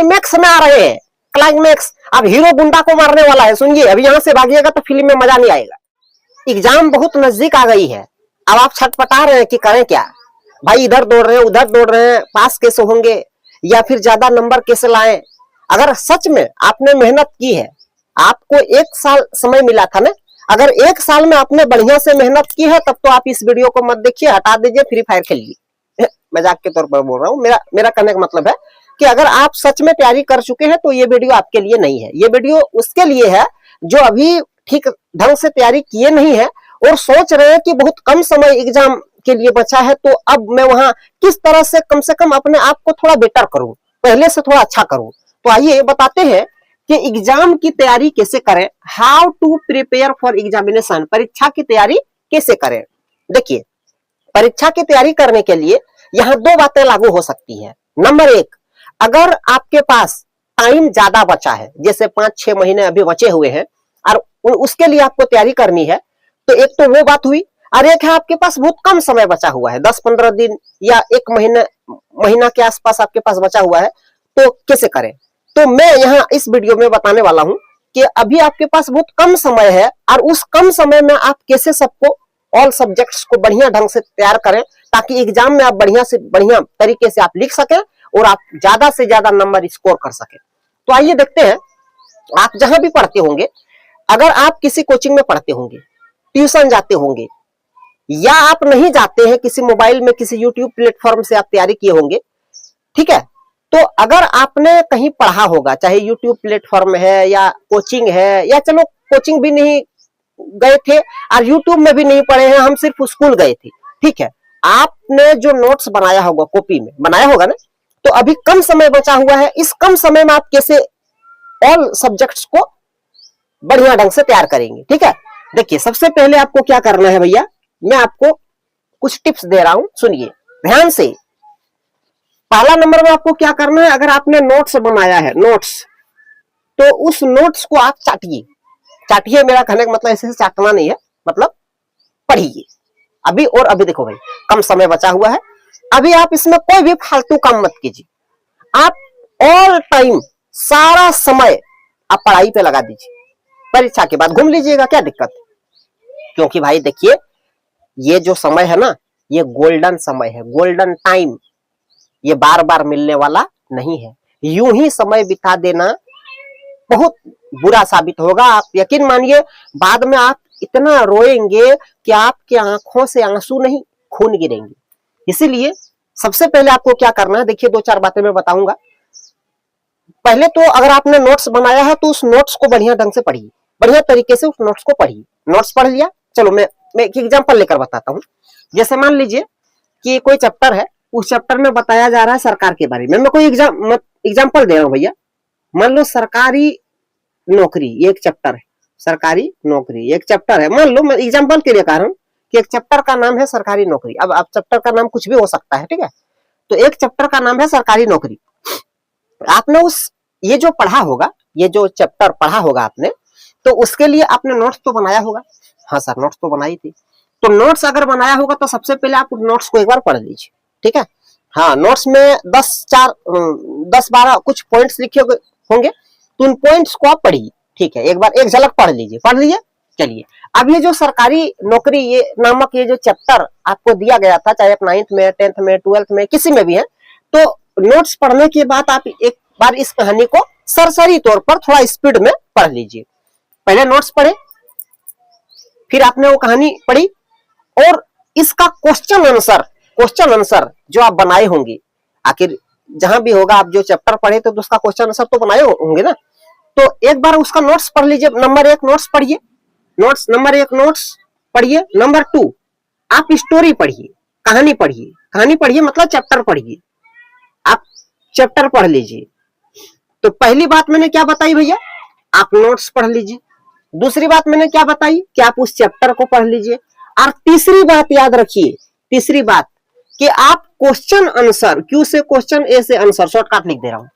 Climax में आ रहे हैं, क्लाइमैक्स। अब हीरो गुंडा को मारने वाला है, सुनिए, अभी यहां से भागिएगा तो फिल्म में मजा नहीं आएगा। एग्जाम बहुत नजदीक आ गई है, अब आप छटपटा रहे हैं कि करें क्या। भाई इधर दौड़ रहे हैं, उधर दौड़ रहे हैं, पास कैसे होंगे या फिर ज्यादा नंबर कैसे लाएं। अगर सच में आपने मेहनत की है, आपको 1 साल समय मिला था ना, अगर 1 साल में आपने बढ़िया से मेहनत की है तब तो आप इस वीडियो को मत देखिए, हटा दीजिए, फ्री फायर खेलिए। मजाक के तौर पर बोल रहा हूँ, मेरा कहने का मतलब है कि अगर आप सच में तैयारी कर चुके हैं तो ये वीडियो आपके लिए नहीं है। ये वीडियो उसके लिए है जो अभी ठीक ढंग से तैयारी किए नहीं है और सोच रहे हैं कि बहुत कम समय एग्जाम के लिए बचा है, तो अब मैं वहां किस तरह से कम अपने आप को थोड़ा बेटर करूं, पहले से थोड़ा अच्छा करूं। तो आइए बताते हैं कि एग्जाम की तैयारी कैसे करें, how to prepare for examination, परीक्षा की तैयारी कैसे करें। देखिए, परीक्षा की तैयारी करने के लिए यहाँ 2 बातें लागू हो सकती है। नंबर 1, अगर आपके पास टाइम ज्यादा बचा है, जैसे 5-6 महीने अभी बचे हुए हैं और उसके लिए आपको तैयारी करनी है, तो एक तो वो बात हुई, और एक है आपके पास बहुत कम समय बचा हुआ है, 10-15 दिन या 1 महीना के आसपास आपके पास बचा हुआ है, तो कैसे करें। तो मैं यहाँ इस वीडियो में बताने वाला हूं कि अभी आपके पास बहुत कम समय है और उस कम समय में आप कैसे सबको, ऑल सब्जेक्ट्स को बढ़िया ढंग से तैयार करें, ताकि एग्जाम में आप बढ़िया से बढ़िया तरीके से आप लिख सकें और आप ज्यादा से ज्यादा नंबर स्कोर कर सकें। तो आइए देखते हैं, आप जहां भी पढ़ते होंगे, अगर आप किसी कोचिंग में पढ़ते होंगे, ट्यूशन जाते होंगे, या आप नहीं जाते हैं, किसी मोबाइल में किसी यूट्यूब प्लेटफॉर्म से आप तैयारी किए होंगे, ठीक है। तो अगर आपने कहीं पढ़ा होगा, चाहे यूट्यूब प्लेटफॉर्म है या कोचिंग है, या चलो कोचिंग भी नहीं गए थे और यूट्यूब में भी नहीं पढ़े हैं, हम सिर्फ स्कूल गए थे, ठीक है, आपने जो नोट्स बनाया होगा, कॉपी में बनाया होगा ना, तो अभी कम समय बचा हुआ है, इस कम समय में आप कैसे ऑल सब्जेक्ट्स को बढ़िया ढंग से तैयार करेंगे, ठीक है। देखिए, सबसे पहले आपको क्या करना है भैया, मैं आपको कुछ टिप्स दे रहा हूं, सुनिए ध्यान से। पहला नंबर में आपको क्या करना है, अगर आपने नोट्स बनाया है, नोट्स, तो उस नोट्स को आप चाटिए, मेरा कहने का मतलब ऐसे चाटना नहीं है, मतलब पढ़िए अभी। और अभी देखो भाई, कम समय बचा हुआ है, अभी आप इसमें कोई भी फालतू काम मत कीजिए, आप ऑल टाइम सारा समय आप पढ़ाई पे लगा दीजिए। परीक्षा के बाद घूम लीजिएगा, क्या दिक्कत है। क्योंकि भाई देखिए, ये जो समय है ना, ये गोल्डन समय है, गोल्डन टाइम, ये बार बार मिलने वाला नहीं है। यूं ही समय बिता देना बहुत बुरा साबित होगा। आप यकीन मानिए, बाद में आप इतना रोएंगे कि आपकी आंखों से आंसू नहीं, खून गिरेंगे। इसीलिए सबसे पहले आपको क्या करना है, देखिए 2-4 बातें मैं बताऊंगा। पहले तो अगर आपने नोट्स बनाया है तो उस नोट्स को बढ़िया ढंग से पढ़िए, बढ़िया तरीके से उस नोट्स को पढ़िए। नोट्स पढ़ लिया, चलो मैं एक एग्जांपल लेकर बताता हूँ। जैसे मान लीजिए कि कोई चैप्टर है, उस चैप्टर में बताया जा रहा है सरकार के बारे में, मैं कोई एग्जांपल दे रहा हूँ भैया। मान लो सरकारी नौकरी, ये एक चैप्टर है, सरकारी नौकरी एक चैप्टर है। मान लो, मैं एग्जांपल के लिए कह रहा हूँ कि एक चैप्टर का नाम है सरकारी नौकरी। अब आप चैप्टर का नाम कुछ भी हो सकता है, ठीक है। तो एक चैप्टर का नाम है सरकारी नौकरी। आपने ये जो पढ़ा होगा, ये जो चैप्टर पढ़ा होगा आपने, तो उसके लिए आपने नोट्स तो बनाया होगा। हाँ सर, नोट्स तो बनाई थी। तो नोट्स अगर बनाया होगा तो सबसे पहले आप नोट्स को एक बार पढ़ लीजिए, ठीक है। हाँ, नोट्स में 10-12 कुछ पॉइंट्स लिखे होंगे, तो उन पॉइंट्स को आप पढ़िए, ठीक है। एक बार एक झलक पढ़ लीजिए, पढ़ लिए। चलिए, अब ये जो सरकारी नौकरी ये नामक ये जो चैप्टर आपको दिया गया था, चाहे आप 9th में, 10th में, 12th में, किसी में भी है, तो नोट्स पढ़ने के बाद आप एक बार इस कहानी को सरसरी तौर पर थोड़ा स्पीड में पढ़ लीजिए। पहले नोट्स पढ़े, फिर आपने वो कहानी पढ़ी, और इसका क्वेश्चन आंसर जो आप बनाए होंगे, आखिर जहां भी होगा, आप जो चैप्टर पढ़े तो उसका क्वेश्चन आंसर तो बनाए होंगे ना, तो एक बार उसका नोट्स पढ़ लीजिए। नंबर 1 नोट्स पढ़िए, नंबर 1 नोट्स पढ़िए। नंबर 2 आप स्टोरी पढ़िए, कहानी पढ़िए मतलब चैप्टर पढ़िए, आप चैप्टर पढ़ लीजिए। तो पहली बात मैंने क्या बताई भैया, आप नोट्स पढ़ लीजिए। दूसरी बात मैंने क्या बताई कि आप उस चैप्टर को पढ़ लीजिए। और तीसरी बात याद रखिए, तीसरी बात कि आप क्वेश्चन आंसर, क्यू से क्वेश्चन, ए से आंसर, शॉर्टकट लिख दे रहा हूं।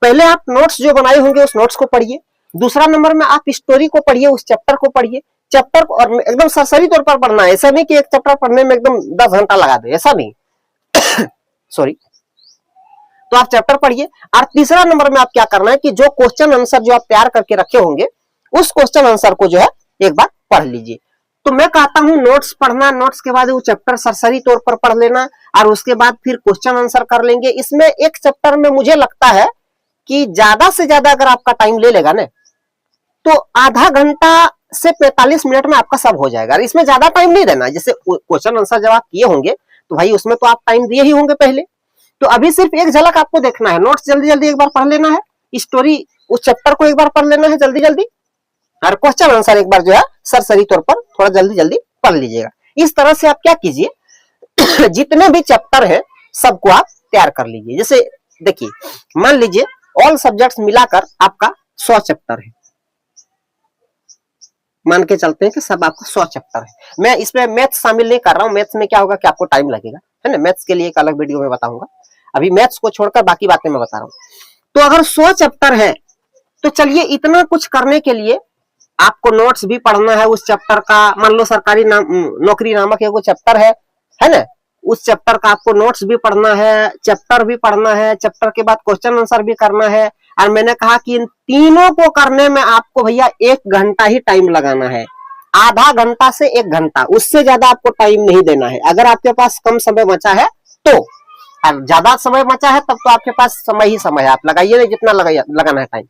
पहले आप नोट्स जो बनाए होंगे उस नोट्स को पढ़िए। दूसरा नंबर में आप स्टोरी को पढ़िए, उस चैप्टर को पढ़िए। चैप्टर को और एकदम सरसरी तौर पर पढ़ना है, ऐसा नहीं कि एक चैप्टर पढ़ने में एकदम 10 घंटा लगा दे, ऐसा नहीं। सॉरी। तो आप चैप्टर पढ़िए। और तीसरा नंबर में आप क्या करना है कि जो क्वेश्चन आंसर जो आप तैयार करके रखे होंगे उस क्वेश्चन आंसर को जो है एक बार पढ़ लीजिए। तो मैं कहता हूं नोट्स पढ़ना, नोट्स के बाद वो चैप्टर सरसरी तौर पर पढ़ लेना और उसके बाद फिर क्वेश्चन आंसर कर लेंगे। इसमें एक चैप्टर में मुझे लगता है कि ज्यादा से ज्यादा अगर आपका टाइम ले लेगा ना तो आधा घंटा से 45 मिनट में आपका सब हो जाएगा। इसमें ज्यादा टाइम नहीं देना। जैसे क्वेश्चन आंसर जब आप किए होंगे तो भाई उसमें तो आप टाइम दिए ही होंगे पहले, तो अभी सिर्फ एक झलक आपको देखना है। नोट्स जल्दी जल्दी एक बार पढ़ लेना है, स्टोरी उस चैप्टर को एक बार पढ़ लेना है जल्दी जल्दी, और क्वेश्चन आंसर एक बार जो है सरसरी तौर पर थोड़ा जल्दी जल्दी पढ़ लीजिएगा। इस तरह से आप क्या कीजिए जितने भी चैप्टर है सबको आप तैयार कर लीजिए। जैसे देखिए मान लीजिए ऑल सब्जेक्ट्स मिलाकर आपका 100 चैप्टर है, मान के चलते हैं कि सब आपका 100 चैप्टर है। मैं इसमें मैथ्स शामिल नहीं कर रहा हूं, मैथ्स में क्या होगा कि आपको टाइम लगेगा, है ना। मैथ्स के लिए एक अलग वीडियो में बताऊंगा, अभी मैथ्स को छोड़कर बाकी बातें मैं बता रहा हूं। तो अगर 100 चैप्टर है तो चलिए इतना कुछ करने के लिए आपको नोट्स भी पढ़ना है उस चैप्टर का। मान लो सरकारी नौकरी नामक एक चैप्टर है ना, उस चैप्टर का आपको नोट्स भी पढ़ना है, चैप्टर भी पढ़ना है, चैप्टर के बाद क्वेश्चन आंसर भी करना है। और मैंने कहा कि इन तीनों को करने में आपको भैया 1 घंटा ही टाइम लगाना है, आधा घंटा से 1 घंटा, उससे ज्यादा आपको टाइम नहीं देना है। अगर आपके पास कम समय बचा है तो, और ज्यादा समय बचा है तब तो आपके पास समय ही समय है, आप लगाइए जितना लगाना है टाइम।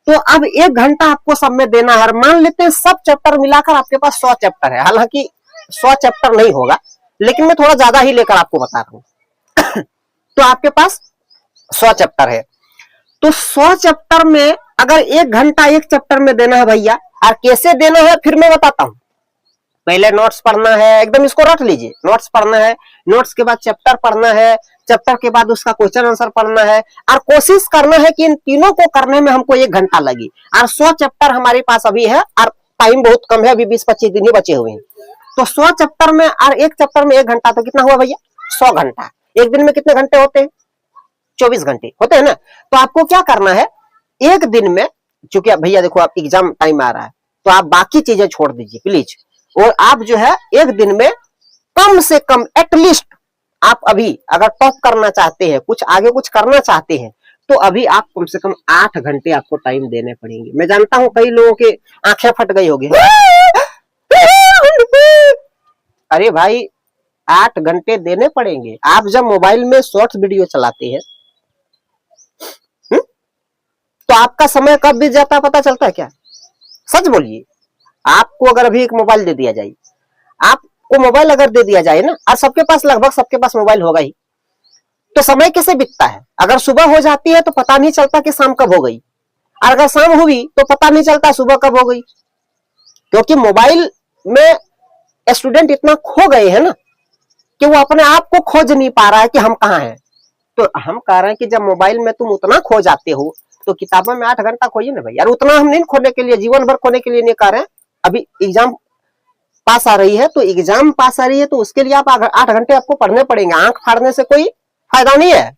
तो अब 1 घंटा आपको सब में देना है। मान लेते हैं सब चैप्टर मिलाकर आपके पास 100 चैप्टर है, हालांकि 100 चैप्टर नहीं होगा लेकिन मैं थोड़ा ज्यादा ही लेकर आपको बता रहा हूं तो आपके पास 100 चैप्टर है, तो 100 चैप्टर में अगर 1 घंटा एक चैप्टर में देना है भैया, और कैसे देना है फिर मैं बताता हूं। पहले नोट्स पढ़ना है, एकदम इसको रट लीजिए, नोट्स पढ़ना है, नोट्स के बाद चैप्टर पढ़ना है, चैप्टर के बाद उसका क्वेश्चन आंसर पढ़ना है, और कोशिश करना है कि इन तीनों को करने में हमको 1 घंटा लगे। और 100 चैप्टर हमारे पास अभी है और टाइम बहुत कम है, अभी 20-25 दिन ही बचे हुए हैं। तो 100 चैप्टर में और एक चैप्टर में 1 घंटा, तो कितना हुआ भैया 100 घंटा। एक दिन में कितने घंटे होते हैं 24 घंटे होते हैं ना। तो आपको क्या करना है एक दिन में, चूंकि भैया देखो आप एग्जाम टाइम आ रहा है तो आप बाकी चीजें छोड़ दीजिए प्लीज, और आप जो है एक दिन में कम से कम एटलीस्ट आप अभी अगर टॉप करना चाहते हैं, कुछ आगे कुछ करना चाहते हैं, तो अभी आप कम से कम 8 घंटे आपको टाइम देने पड़ेंगे। मैं जानता हूं कई लोगों के आंखें फट गई होगी अरे भाई 8 घंटे देने पड़ेंगे। आप जब मोबाइल में शॉर्ट्स वीडियो चलाते हैं तो आपका समय कब बीत जाता है पता चलता है क्या? सच बोलिए। आपको अगर अभी एक मोबाइल दे दिया जाए, आपको मोबाइल अगर दे दिया जाए ना, और सबके पास लगभग सबके पास मोबाइल होगा ही, तो समय कैसे बीतता है? अगर सुबह हो जाती है तो पता नहीं चलता कि शाम कब हो गई, और अगर शाम हुई तो पता नहीं चलता सुबह कब हो गई, क्योंकि मोबाइल में स्टूडेंट इतना खो गए हैं ना कि वो अपने आप को खोज नहीं पा रहा है कि हम कहाँ हैं। तो हम कह रहे हैं कि जब मोबाइल में तुम उतना खो जाते हो तो किताबों में 8 घंटा खोइए ना भाई यार। उतना हम नहीं खोने के लिए, जीवन भर खोने के लिए नहीं कह रहे हैं। अभी एग्जाम पास आ रही है तो एग्जाम पास आ रही है तो उसके लिए आप 8 घंटे आपको पढ़ने पड़ेंगे। आंख फाड़ने से कोई फायदा नहीं है,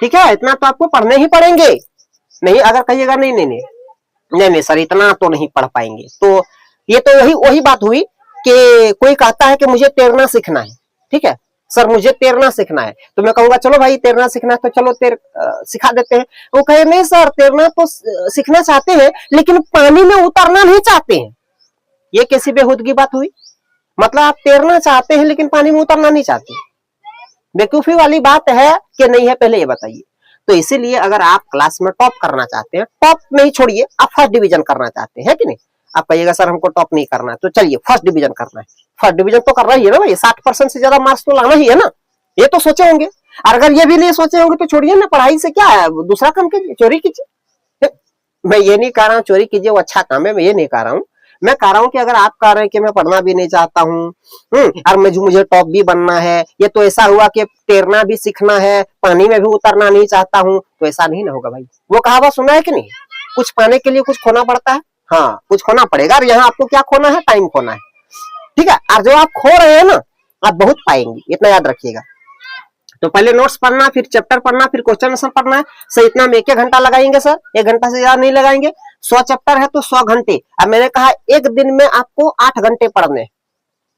ठीक है, इतना तो आपको पढ़ने ही पड़ेंगे। नहीं अगर कहिएगा नहीं नहीं नहीं नहीं नहीं सर इतना तो नहीं पढ़ पाएंगे, तो ये तो वही बात हुई कि कोई कहता है कि मुझे तैरना सीखना है, ठीक है सर मुझे तैरना सीखना है, तो मैं कहूंगा चलो भाई तैरना सीखना है तो चलो सिखा देते हैं। वो कहे नहीं सर तैरना तो सीखना चाहते हैं लेकिन पानी में उतरना नहीं चाहते हैं। ये कैसी बेहूदगी बात हुई? मतलब आप तैरना चाहते हैं लेकिन पानी में उतरना नहीं चाहते, बेवकूफी वाली बात है कि नहीं है पहले ये बताइए। तो इसीलिए अगर आप क्लास में टॉप करना चाहते हैं, टॉप नहीं छोड़िए, आप फर्स्ट डिवीजन करना चाहते हैं कि नहीं, आप कहिएगा सर हमको टॉप नहीं करना है, तो चलिए फर्स्ट डिवीजन करना है। फर्स्ट डिवीजन तो कर रही है ना भाई, 60% से ज्यादा मार्क्स तो लाना ही है ना, ये तो सोचे होंगे। और अगर ये भी नहीं सोचे होंगे तो छोड़िए ना, पढ़ाई से क्या है, दूसरा काम कीजिए, चोरी कीजिए। मैं ये नहीं कह रहा हूँ चोरी कीजिए वो अच्छा काम है, मैं ये नहीं कह रहा हूँ। मैं कह रहा हूँ कि अगर आप कह रहे हैं कि मैं पढ़ना भी नहीं चाहता हूँ और मुझे टॉप भी बनना है, ये तो ऐसा हुआ कि तैरना भी सीखना है, पानी में भी उतरना नहीं चाहता हूँ, तो ऐसा नहीं ना होगा भाई। वो कहावत सुना है कि नहीं, कुछ पाने के लिए कुछ खोना पड़ता है। हाँ कुछ खोना पड़ेगा, और यहाँ आपको क्या खोना है, टाइम खोना है, ठीक है। और जो आप खो रहे हैं ना आप बहुत पाएंगे, इतना याद रखिएगा। तो पहले नोट्स पढ़ना, फिर चैप्टर पढ़ना, फिर क्वेश्चन आंसर पढ़ना है। सर इतना में 1 घंटा लगाएंगे सर, 1 घंटा से ज्यादा नहीं लगाएंगे। 100 चैप्टर है तो 100 घंटे। अब मैंने कहा एक दिन में आपको 8 घंटे पढ़ने,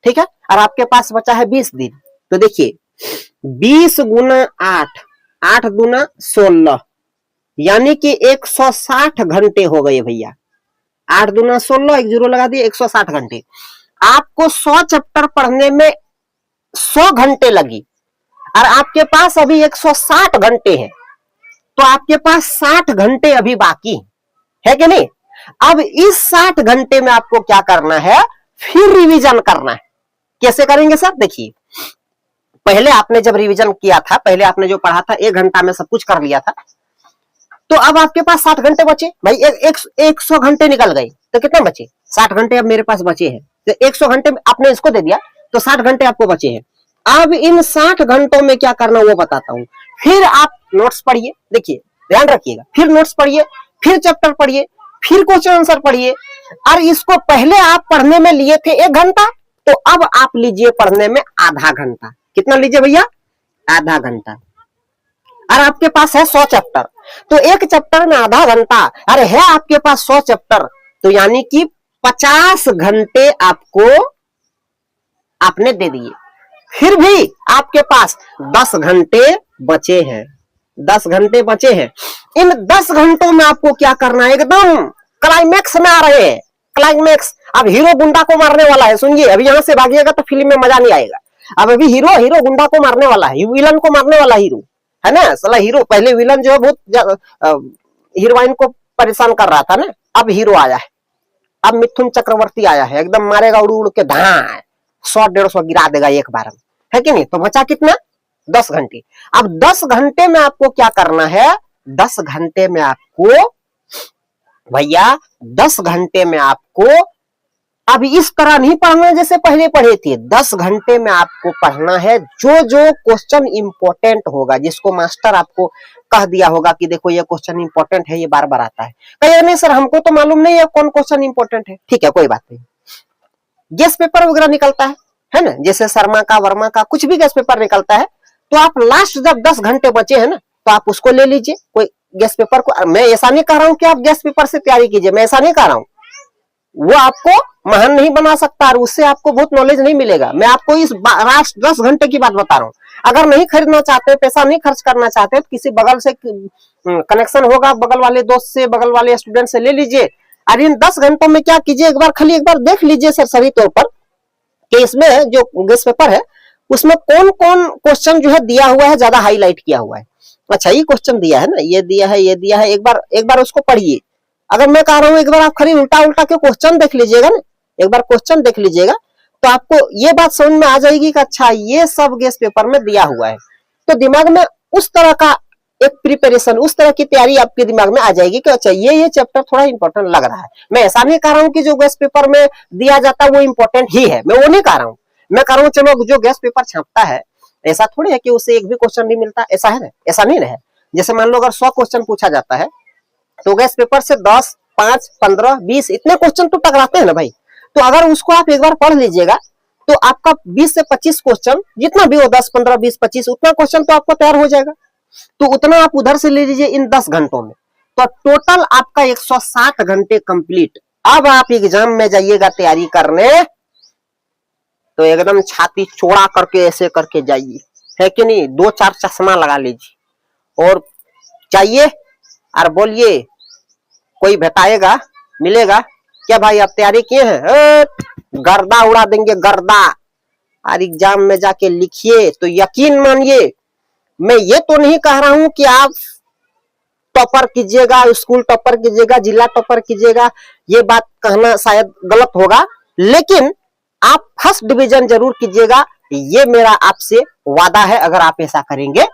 ठीक है, और आपके पास बचा है 20 दिन। तो देखिए 20 गुना 8, 8 दूना 16, यानी कि 160 घंटे हो गए भैया। 8 दूना 16, एक जीरो लगा दिए, 160 घंटे। आपको 100 चैप्टर पढ़ने में 100 घंटे लगी और आपके पास अभी 160 घंटे हैं, तो आपके पास 60 घंटे अभी बाकी है कि नहीं। अब इस 60 घंटे में आपको क्या करना है, फिर रिवीजन करना है। कैसे करेंगे सर, देखिए पहले आपने जब रिवीजन किया था, पहले आपने जो पढ़ा था 1 घंटा में सब कुछ कर लिया था, तो अब आपके पास 60 घंटे बचे भाई। 100 घंटे निकल गए तो कितना बचे, 60 घंटे अब मेरे पास बचे हैं। तो 100 घंटे आपने इसको दे दिया तो 60 घंटे आपको बचे हैं। अब इन 60 घंटों में क्या करना वो बताता हूं। फिर आप नोट्स पढ़िए, देखिए ध्यान रखिएगा, फिर नोट्स पढ़िए, फिर चैप्टर पढ़िए, फिर क्वेश्चन आंसर पढ़िए। और इसको पहले आप पढ़ने में लिए थे 1 घंटा, तो अब आप लीजिए पढ़ने में आधा घंटा। कितना लीजिए भैया, आधा घंटा। और आपके पास है 100 चैप्टर, तो एक चैप्टर में आधा घंटा, अरे है आपके पास 100 चैप्टर, तो यानी कि 50 घंटे आपको आपने दे दिए। फिर भी आपके पास 10 घंटे बचे हैं, 10 घंटे बचे हैं। इन 10 घंटों में आपको क्या करना है, एकदम क्लाइमैक्स में आ रहे हैं, क्लाइमैक्स। अब हीरो गुंडा को मारने वाला है, सुनिए, अभी यहां से भागिएगा तो फिल्म में मजा नहीं आएगा। अब अभी हीरो गुंडा को मारने वाला है, विलन को मारने वाला हीरो है ना। साला हीरो, पहले विलन जो है बहुत हीरोइन को परेशान कर रहा था ना, अब हीरो आया है, अब मिथुन चक्रवर्ती आया है, एकदम मारेगा उड़ उड़ के, धां 100-150 गिरा देगा एक बार में, है कि नहीं। तो बचा कितना, 10 घंटे। अब 10 घंटे में आपको क्या करना है, 10 घंटे में आपको भैया, 10 घंटे में आपको अब इस तरह नहीं पढ़ना जैसे पहले पढ़े थे। 10 घंटे में आपको पढ़ना है जो जो क्वेश्चन इंपॉर्टेंट होगा, जिसको मास्टर आपको कह दिया होगा कि देखो ये क्वेश्चन इंपॉर्टेंट है, ये बार बार आता है। कहिए नहीं सर हमको तो मालूम नहीं है कौन क्वेश्चन इंपॉर्टेंट है, ठीक है कोई बात नहीं। गेस पेपर वगैरह निकलता है ना, जैसे शर्मा का, वर्मा का, कुछ भी गेस पेपर निकलता है, तो आप लास्ट जब 10 घंटे बचे हैं ना, तो आप उसको ले लीजिए, कोई गेस पेपर को। मैं ऐसा नहीं कह रहा हूं कि आप गेस पेपर से तैयारी कीजिए, मैं ऐसा नहीं कह रहा हूं, वो आपको महान नहीं बना सकता और उससे आपको बहुत नॉलेज नहीं मिलेगा। मैं आपको इस लास्ट 10 घंटे की बात बता रहा हूँ। अगर नहीं खरीदना चाहते, पैसा नहीं खर्च करना चाहते, तो किसी बगल से कनेक्शन होगा, बगल वाले दोस्त से, बगल वाले स्टूडेंट से ले लीजिए। और इन 10 घंटों में क्या कीजिए, एक बार खाली एक बार देख लीजिए सरसरी तौर पर कि इसमें जो गेस पेपर है उसमें कौन कौन क्वेश्चन जो है दिया हुआ है, ज्यादा हाईलाइट किया हुआ है। अच्छा ये क्वेश्चन दिया है ना, ये दिया है, ये दिया है, एक बार उसको पढ़िए। अगर मैं कह रहा हूं एक बार आप खाली उल्टा उल्टा के क्वेश्चन देख लीजिएगा ना, एक बार क्वेश्चन देख लीजिएगा, तो आपको ये बात समझ में आ जाएगी कि अच्छा ये सब गेस पेपर में दिया हुआ है। तो दिमाग में उस तरह का एक प्रिपरेशन, उस तरह की तैयारी आपके दिमाग में आ जाएगी कि अच्छा ये चैप्टर थोड़ा इंपॉर्टेंट लग रहा है। मैं ऐसा नहीं कह रहा हूं कि जो गेस पेपर में दिया जाता है वो इंपॉर्टेंट ही है, मैं वो नहीं कह रहा हूं। मैं कह रहा हूं चलो जो गेस पेपर छापता है, ऐसा थोड़ी है कि उससे एक भी क्वेश्चन नहीं मिलता, ऐसा है ना, ऐसा नहीं है। जैसे मान लो अगर 100 क्वेश्चन पूछा जाता है, तो गैस पेपर से 10, 5, 15, 20 इतने क्वेश्चन तो टकराते हैं ना भाई। तो अगर उसको आप एक बार पढ़ लीजिएगा, तो आपका 20 से 25 क्वेश्चन, जितना भी हो 10, 15, 20, 25, उतना क्वेश्चन तो आपको तैयार हो जाएगा। तो उतना आप उधर से ले लीजिए इन 10 घंटों में, तो टोटल आपका 160 घंटे कंप्लीट। अब आप एग्जाम में जाइएगा तैयारी करने, तो एकदम छाती चौड़ा करके ऐसे करके जाइए, है कि नहीं। 2-4 चश्मा लगा लीजिए और चाहिए और बोलिए, कोई बताएगा, मिलेगा क्या भाई आप तैयारी किए हैं, गर्दा उड़ा देंगे गर्दा। और एग्जाम में जाके लिखिए तो यकीन मानिए, मैं ये तो नहीं कह रहा हूं कि आप टॉपर कीजिएगा, स्कूल टॉपर कीजिएगा, जिला टॉपर कीजिएगा, ये बात कहना शायद गलत होगा, लेकिन आप फर्स्ट डिवीजन जरूर कीजिएगा, ये मेरा आपसे वादा है। अगर आप ऐसा करेंगे